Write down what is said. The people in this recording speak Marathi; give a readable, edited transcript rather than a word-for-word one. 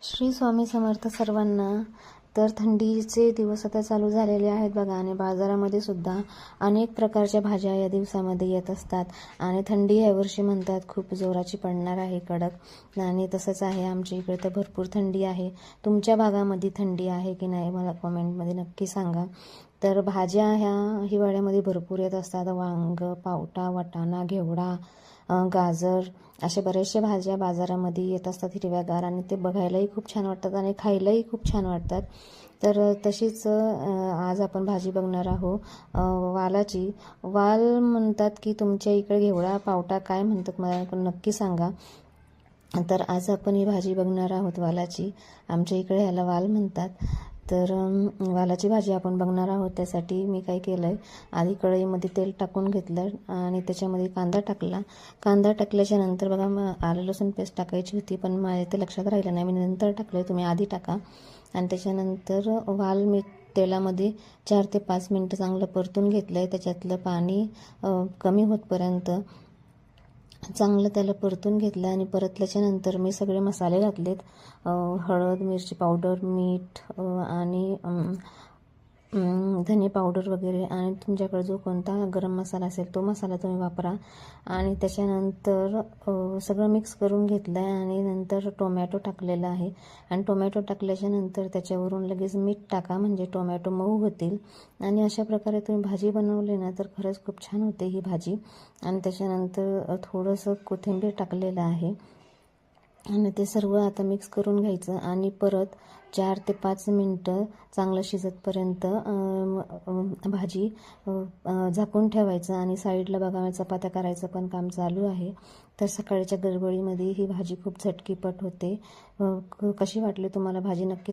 श्री स्वामी समर्थ सर्वांना. तर थंडीचे दिवस आता चालू झालेले आहेत बघा, आणि बाजारामध्ये सुद्धा अनेक प्रकारच्या भाज्या या दिवसामध्ये येत असतात. आणि थंडी यावर्षी म्हणतात खूप जोराची पडणार आहे, कडक. आणि तसंच आहे, आमच्या इकडे तर भरपूर थंडी आहे. तुमच्या भागामध्ये थंडी आहे की नाही मला कमेंटमध्ये नक्की सांगा. तर भाज्या ह्या हिवाळ्यामध्ये भरपूर येत असतात. वांग, पावटा, वाटाणा, घेवडा, गाजर, अशा बऱ्याचशा भाज्या बाजारामध्ये येत असतात हिरव्यागार, आणि ते बघायलाही खूप छान वाटतात आणि खायलाही खूप छान वाटतात. तर तशीच आज आपण भाजी बघणार आहोत वालाची. वाल म्हणतात की तुमच्या इकडे घेवडा, पावटा काय म्हणतात मला नक्की सांगा. तर आज आपण ही भाजी बघणार आहोत वालाची. आमच्या इकडे ह्याला वाल म्हणतात. तर वालाची भाजी आपण बघणार आहोत. त्यासाठी मी काय केलं आहे, आधी कढईमध्ये तेल टाकून घेतलं आणि त्याच्यामध्ये कांदा टाकला. कांदा टाकल्याच्या नंतर बघा, आलं लसूण पेस्ट टाकायची होती, पण माझ्या ते लक्षात राहिलं नाही, मी नंतर टाकलं. तुम्ही आधी टाका. आणि त्याच्यानंतर वाल मी तेलामध्ये 4 ते 5 मिनटं चांगलं परतून घेतलं आहे. त्याच्यातलं पाणी कमी होतपर्यंत चांगलं त्याला परतून घेतलं. आणि परतल्याच्यानंतर मी सगळे मसाले घातलेत. हळद, मिरची पावडर, मीठ आणि धने पावडर वगैरे, आणि तुमच्याकडे जो कोणता गरम मसाला असेल तो मसाला तुम्ही वापरा. आणि त्याच्यानंतर सगळं मिक्स करून घेतलं आहे. आणि नंतर टोमॅटो टाकलेला आहे. आणि टोमॅटो टाकल्याच्यानंतर त्याच्यावरून लगेच मीठ टाका, म्हणजे टोमॅटो मऊ होतील. आणि अशा प्रकारे तुम्ही भाजी बनवली ना तर खरंच खूप छान होते ही भाजी. आणि त्याच्यानंतर थोडंसं कोथिंबीर टाकलेलं आहे. आणि ते सर्व आता मिक्स करून घ्यायचं आणि परत 4 ते 5 मिनटं चांगलं शिजतपर्यंत भाजी झाकून ठेवायचं. आणि साईडला बघा, चपात्या करायचं पण काम चालू आहे. तर सकाळच्या गडबडीमध्ये ही भाजी खूप झटकीपट होते. कशी वाटली तुम्हाला भाजी नक्की